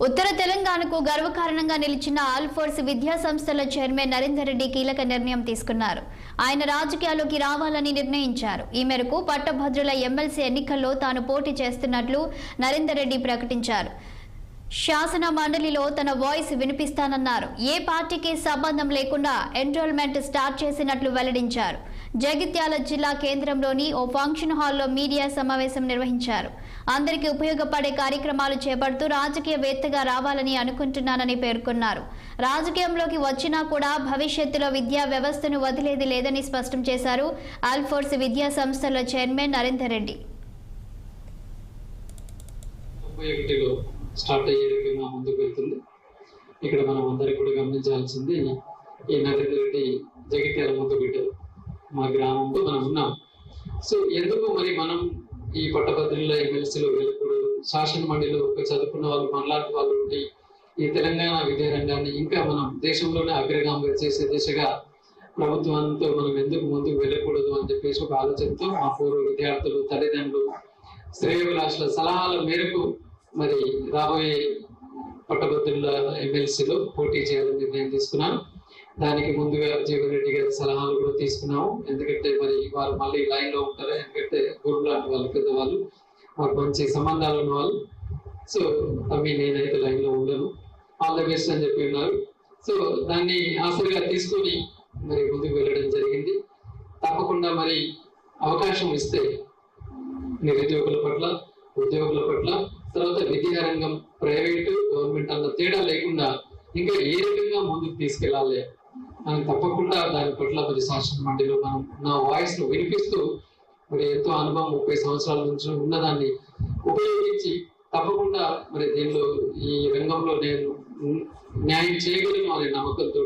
ఉత్తర తెలంగాణకు గర్వకారణంగా నిలిచిన ఆల్ఫోర్స్ విద్యా సంస్థల చైర్మన్ నరేందర్ రెడ్డి కీలక నిర్ణయం తీసుకున్నారు. ఆయన రాజకీయాల్లోకి రావాలని నిర్ణయించారు. ఈ మేరకు పట్టభద్రుల ఎమ్మెల్సీ ఎన్నికల్లో తాను పోటీ చేస్తున్నట్లు నరేందర్ రెడ్డి ప్రకటించారు. శాసన మండలిలో తన వాయిస్ వినిపిస్తానన్నారు. ఏ పార్టీకి సంబంధం లేకుండా ఎన్రోల్మెంట్ స్టార్ట్ చేసినట్లు వెల్లడించారు. జగిత్యాల జిల్లా కేంద్రంలోని ఓ ఫంక్షన్ హాల్లో మీడియా సమావేశం నిర్వహించారు. అందరికీ ఉపయోగపడే కార్యక్రమాలు చేపడుతూ రాజకీయవేత్తగా రావాలని అనుకుంటున్నానని పేర్కొన్నారు. రాజకీయంలోకి వచ్చినా కూడా భవిష్యత్తులో విద్యా వ్యవస్థను వదిలేది లేదని స్పష్టం చేశారు. ఆల్ఫోర్స్ విద్యా సంస్థల చైర్మన్ నరేందర్ రెడ్డి. స్టార్ట్ అయ్యే రకంగా ముందుకు వెళ్తుంది. ఇక్కడ మనం అందరికి కూడా గమనించాల్సింది, ఈ నరేందర్ రెడ్డి జగిత్యాల ముందు బిడ్డలు, మా గ్రామంలో మనం ఉన్నాం. సో ఎందుకు మరి మనం ఈ పట్టభద్రుల ఎమ్మెల్సీలో వెళ్ళకూడదు? శాసన మండలిలో ఒక చదువుకున్న వాళ్ళు, మనలాంటి వాళ్ళు ఉండి ఈ తెలంగాణ విద్యా రంగాన్ని ఇంకా మనం దేశంలోనే అగ్రగామిగా చేసే దిశగా ప్రభుత్వంతో మనం ఎందుకు ముందుకు వెళ్ళకూడదు అని చెప్పేసి ఒక ఆలోచనతో మా పూర్వ విద్యార్థులు, తల్లిదండ్రులు, శ్రేయోభిలాషుల సలహాల మేరకు మరి రాబోయే పట్టభద్రుల ఎమ్మెల్సీలో పోటీ చేయాలని నిర్ణయం తీసుకున్నాను. దానికి ముందుగా జీవన్ రెడ్డి గారి సలహాలు కూడా తీసుకున్నాము. ఎందుకంటే మరి వారు మళ్ళీ లైన్ లో ఉంటారు. ఎందుకంటే గురువు లాంటి వాళ్ళు, పెద్దవాళ్ళు, మాకు మంచి సంబంధాలు ఉన్న వాళ్ళు. సో అవి నేనైతే లైన్ లో ఉండను, ఆల్ ద బెస్ట్ అని చెప్పి ఉన్నారు. సో దాన్ని ఆసరిగా తీసుకొని మరి ముందుకు వెళ్ళడం జరిగింది. తప్పకుండా మరి అవకాశం ఇస్తే నిరుద్యోగుల పట్ల, ఉద్యోగుల పట్ల, తర్వాత విద్యారంగం, ప్రైవేటు, గవర్నమెంట్ అన్న తేడా లేకుండా ఇంకా ఏ రకంగా ముందుకు తీసుకెళ్లాలి అని తప్పకుండా దాని పట్ల మరి శాసన మండలిలో మనం నా వాయిస్ ను వినిపిస్తూ మరి ఎంతో అనుభవం 30 సంవత్సరాల నుంచి ఉన్నదాన్ని ఉపయోగించి తప్పకుండా మరి దీనిలో ఈ రంగంలో నేను న్యాయం చేయగలను అనే నమ్మకంతో